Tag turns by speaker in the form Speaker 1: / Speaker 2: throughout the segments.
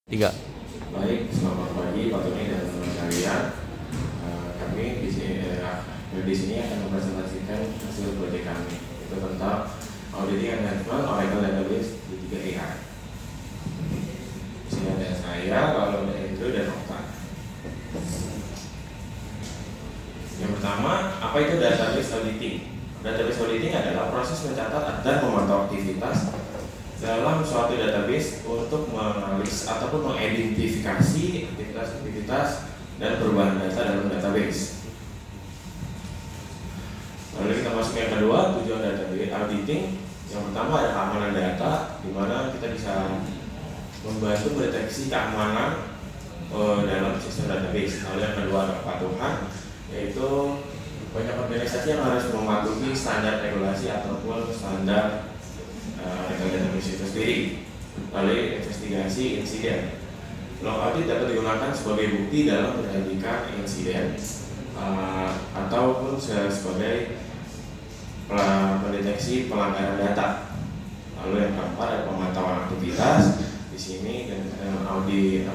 Speaker 1: Tiga.
Speaker 2: Baik, selamat pagi Pak Tony dan teman kalian. Kami di sini akan mempresentasikan hasil proyek kami, itu tentang auditing and management Oracle Database di 3 AI. Di sini ada saya, lalu ada Andrew dan Okta. Yang pertama, apa itu database auditing? Database auditing adalah proses mencatat dan memantau aktivitas dalam suatu database untuk menganalisis ataupun mengidentifikasi aktivitas-aktivitas dan perubahan data dalam database. Lalu kita masuk yang kedua, tujuan database auditing. Yang pertama ada keamanan data, di mana kita bisa membantu mendeteksi keamanan dalam sistem database. Lalu yang kedua ada kepatuhan, yaitu banyak organisasi yang harus mematuhi standar regulasi ataupun standar database itu sendiri. Lalu investigasi insiden. Log audit dapat digunakan sebagai bukti dalam penyelidikan insiden ataupun sebagai pendeteksi pelanggaran data. Lalu yang keempat ada pemantauan aktivitas. Di sini dengan auditing,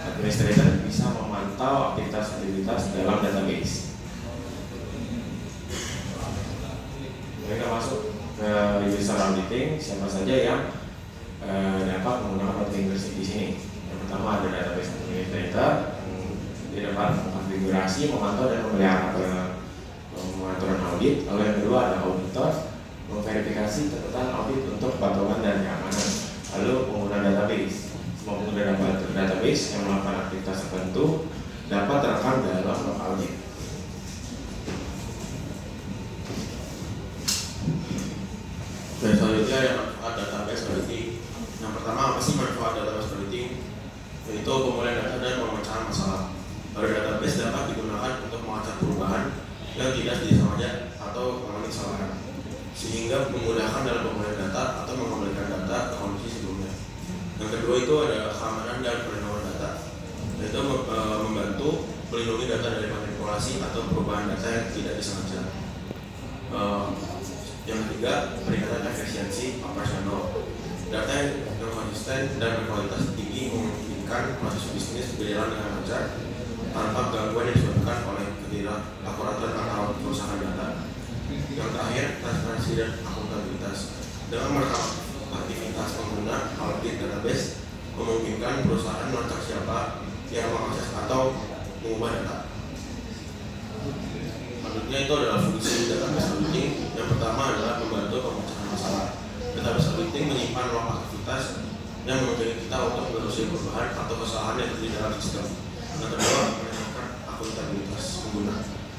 Speaker 2: administrator bisa memantau aktivitas-aktivitas dalam database. Mereka masuk ke user auditing, siapa saja yang dapat menggunakan auditing bersih di sini. Yang pertama ada database administrator, dia dapat mengkonfigurasi, memantau dan memelihara pengaturan audit. Lalu yang kedua ada auditor, memverifikasi catatan audit untuk kepatuhan dan keamanan. Lalu pengguna database, semua pengguna database yang melakukan aktivitas tertentu dapat terekam dalam log audit.
Speaker 3: Dan selanjutnya yang manfaat database auditing. Yang pertama, apa sih manfaat database auditing? Yaitu pemulihan data dan pemecahan masalah. Pada database dapat digunakan untuk melacak perubahan yang tidak disengaja atau mengalami kesalahan, sehingga memudahkan dalam pemulihan data atau mengembalikan data ke kondisi sebelumnya. Yang kedua itu ada keamanan dan perlindungan data, yaitu membantu melindungi data dari manipulasi atau perubahan data yang tidak disengaja. Yang ketiga, peningkatan efisiensi operasional. Data yang konsisten dan berkualitas tinggi memungkinkan proses bisnis berjalan dengan lancar tanpa gangguan yang disebabkan oleh ketidakakuratan atau kerusakan data. Yang terakhir, transparansi dan akuntabilitas. Dengan merekam aktivitas pengguna audit database memungkinkan perusahaan melacak siapa yang mengakses atau mengubah data. Selanjutnya itu adalah fungsi database auditing. Yang pertama adalah membantu pemecahan masalah. Database auditing menyimpan log aktivitas yang memungkinkan kita untuk menelusuri perubahan atau kesalahan yang terjadi dalam sistem. Yang kedua, meningkatkan akuntabilitas pengguna.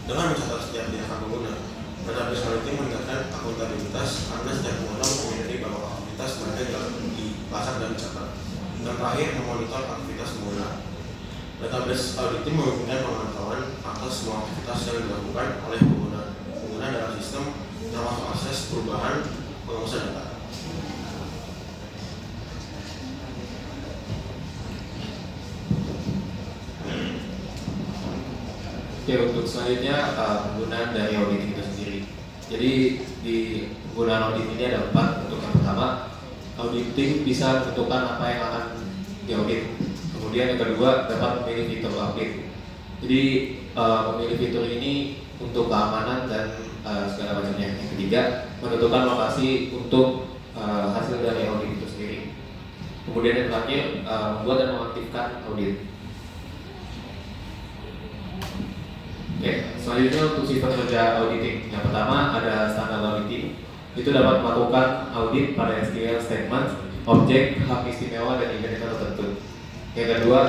Speaker 3: Dengan mencatat setiap tindakan pengguna, database auditing meningkatkan akuntabilitas karena setiap pengguna menyadari bahwa aktivitas mereka dapat dilacak dan dicatat. Yang terakhir, memonitor aktivitas pengguna. Database auditing memungkinkan pemantauan atas semua aktivitas yang dilakukan oleh pengguna dalam sistem, termasuk akses perubahan pengusaha data.
Speaker 1: Oke, untuk selanjutnya penggunaan dari auditing itu sendiri. Jadi di penggunaan audit ini ada 4. Untuk yang pertama, auditing bisa menentukan apa yang akan diaudit. Kemudian yang kedua, dapat memilih fitur audit. Jadi memilih fitur ini untuk keamanan dan segala macamnya. Yang ketiga, menentukan lokasi untuk hasil dari audit itu sendiri. Kemudian yang terakhir, membuat dan mengaktifkan audit. Oke, selanjutnya untuk sistem kerja auditing. Yang pertama ada standar auditing. Itu dapat melakukan audit pada SQL statement, objek, hak istimewa dan event tertentu. Yang kedua,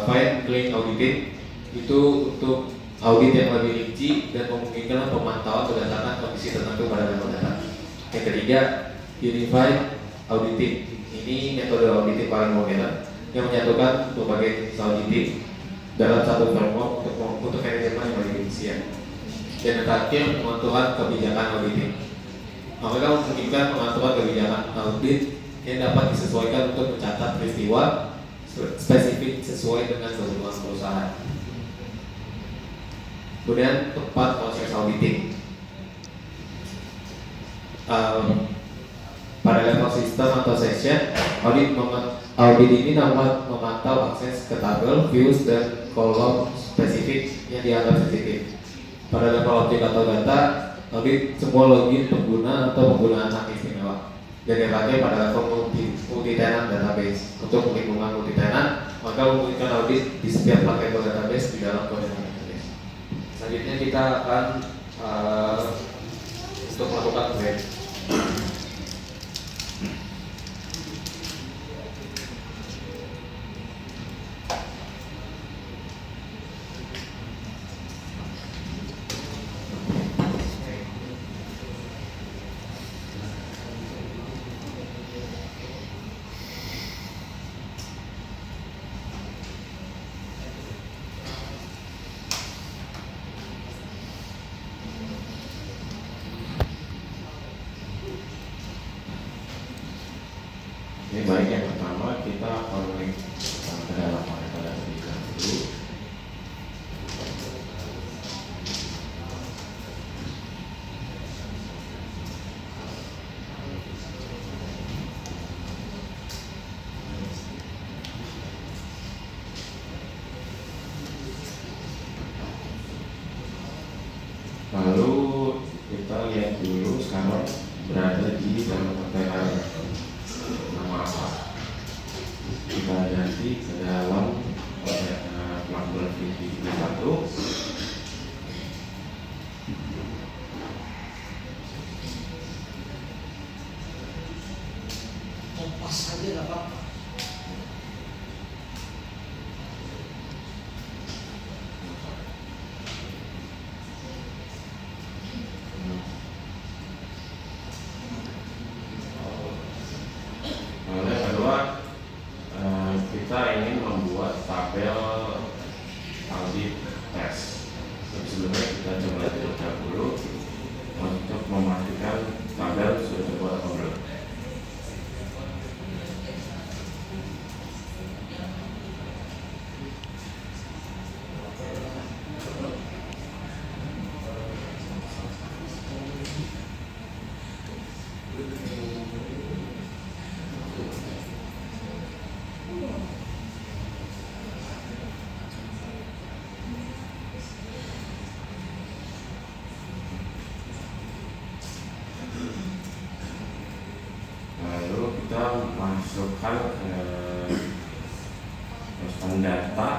Speaker 1: fine grained auditing. Itu untuk audit yang lebih rinci dan memungkinkan pemantauan berdasarkan kondisi tertentu pada data. Yang ketiga, unified auditing. Ini metode auditing paling modern yang menyatukan berbagai jenis auditing dalam satu framework untuk manajemen yang lebih efisien. Dan yang terakhir, pengaturan kebijakan auditing. Mereka memungkinkan pengaturan kebijakan audit yang dapat disesuaikan untuk mencatat peristiwa spesifik sesuai dengan kebutuhan perusahaan. Kemudian tempat proses auditing. Pada level sistem atau session, audit Audit ini dapat memantau akses ke tabel, views, dan kolom spesifik yang dianggap sensitif. Pada level objek atau data, audit semua login pengguna atau penggunaan hak istimewa dan dipakai pada level multi-tenant database. Untuk lingkungan multi-tenant, maka memungkinkan audit di setiap paket database di dalam kode database. Selanjutnya kita akan untuk melakukan grade.
Speaker 2: Ini baik, yang pertama kita connect ke dalam pada terlebih dulu. Lalu kita lihat dulu sekarang berada di dalam kontainer nama apa. Kita ganti ke dalam pelabuhan VP1.
Speaker 4: Kompas saja nggak apa-apa.
Speaker 2: Lalu yang kedua, kita ingin membuat tabel audit test. Tapi sebelumnya kita coba terlebih dahulu untuk memastikan tabel sudah terbuat atau belum. Lalu kita masukkan data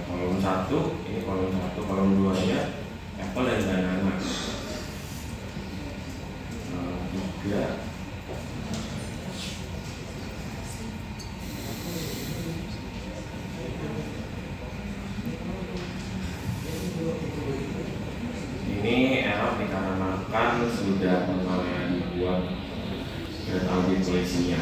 Speaker 2: kolom 1, ini kolom 1, kolom 2 nya Apple dan Banana. Juga ini error dikarenakan sudah pengalaman dibuat dan audit polisinya.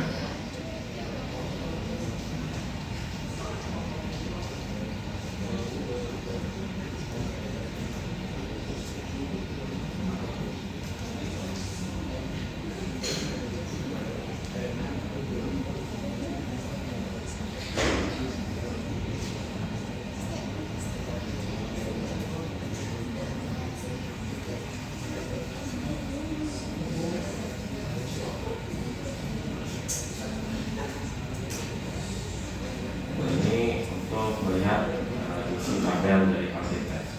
Speaker 2: Ini untuk melihat isi tabel dari audit test.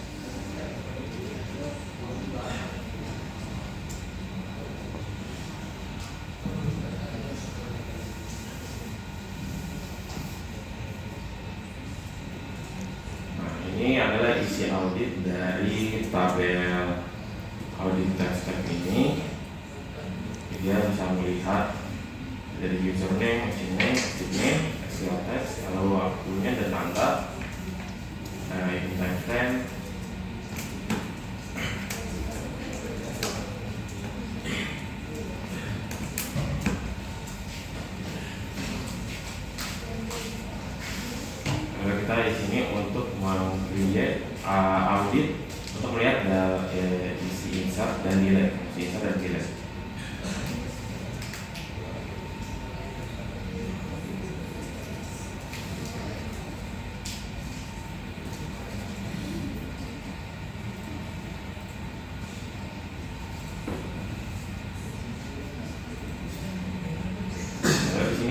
Speaker 2: Nah, ini adalah isi audit dari tabel audit test ini. Dia bisa melihat dari username, machine name, active name, SQL test, lalu waktunya dan tanggal, ini timestamp. Lalu kita di sini untuk meng-create audit untuk melihat isi insert dan delete, isi insert dan delete. Di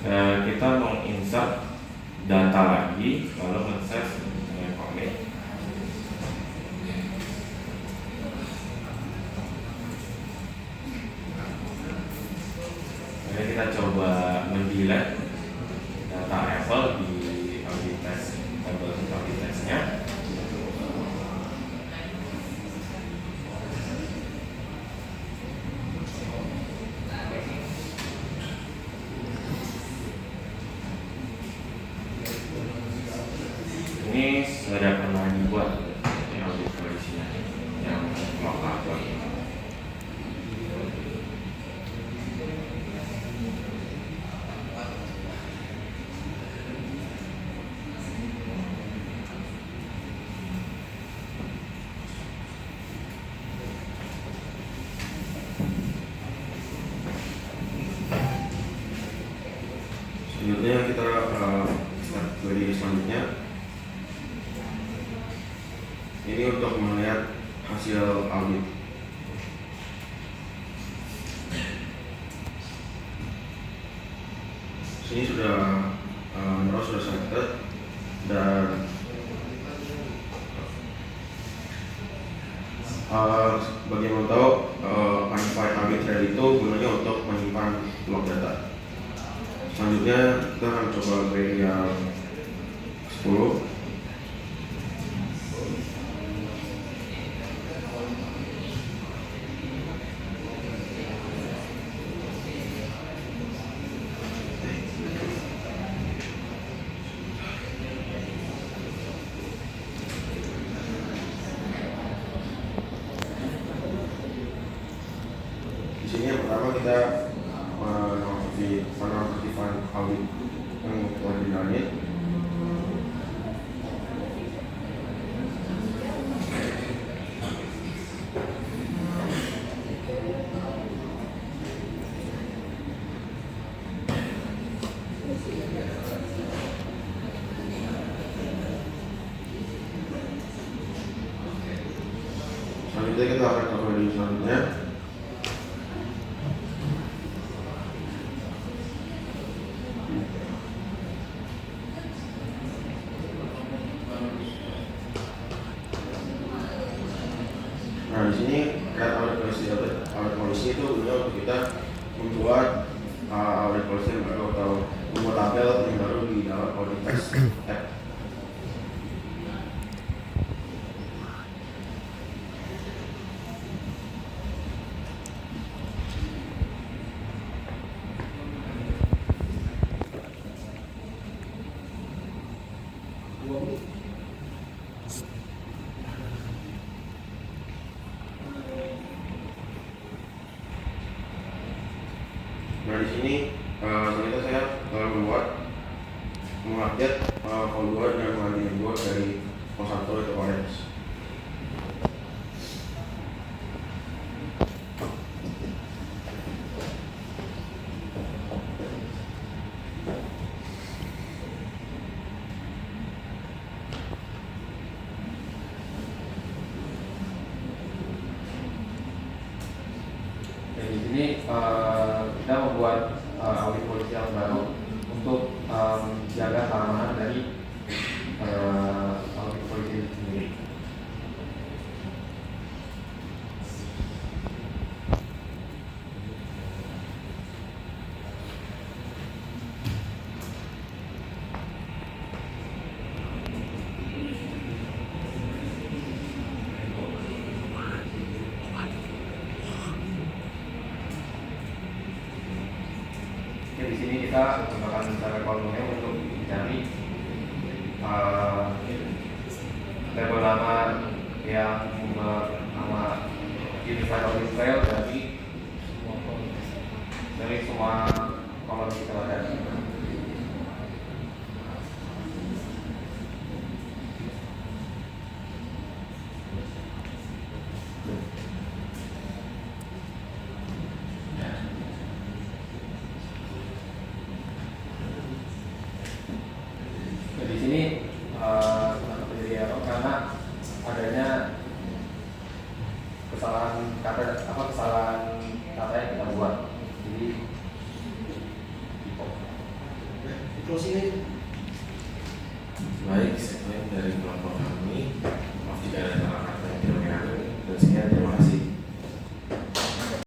Speaker 2: kita menginsert data lagi lalu men-save dengan commit. Jadi kita coba mendelete data Apple di audit test table audit testnya. Ini sudah pernah dibuat yang audit polisinya yang lokal.
Speaker 3: Selanjutnya kita start query selanjutnya. Ini untuk melihat hasil audit. Sini sudah sudah selected dan bagi yang mau tahu Unified Audit Trail itu gunanya untuk menyimpan log data. Selanjutnya kita akan coba query yang 10. Di sini yang pertama kita menonaktifkan audit yang telah dijalani. Selanjutnya kita akan coba di selanjutnya. Nah, di sini audit polisi itu gunanya untuk kita membuat audit polisi yang baru atau membuat tabel yang baru di dalam audit test app. Nah, di sini ternyata saya mengupdate folder dan mengganti dua dari pos 1 ke orange.
Speaker 1: Dan di sini kita membuat audit polisi yang baru untuk jaga keamanan dari audit polisi itu sendiri. Di sini kita menggunakan cara kolomnya untuk mencari tabel nama yang nama Unified Audit Trail dari semua kolom kita ada. Di sini kenapa terjadi error karena adanya kesalahan kata yang kita buat. Jadi di
Speaker 4: closing aja.
Speaker 2: Baik, segmen dari kelompok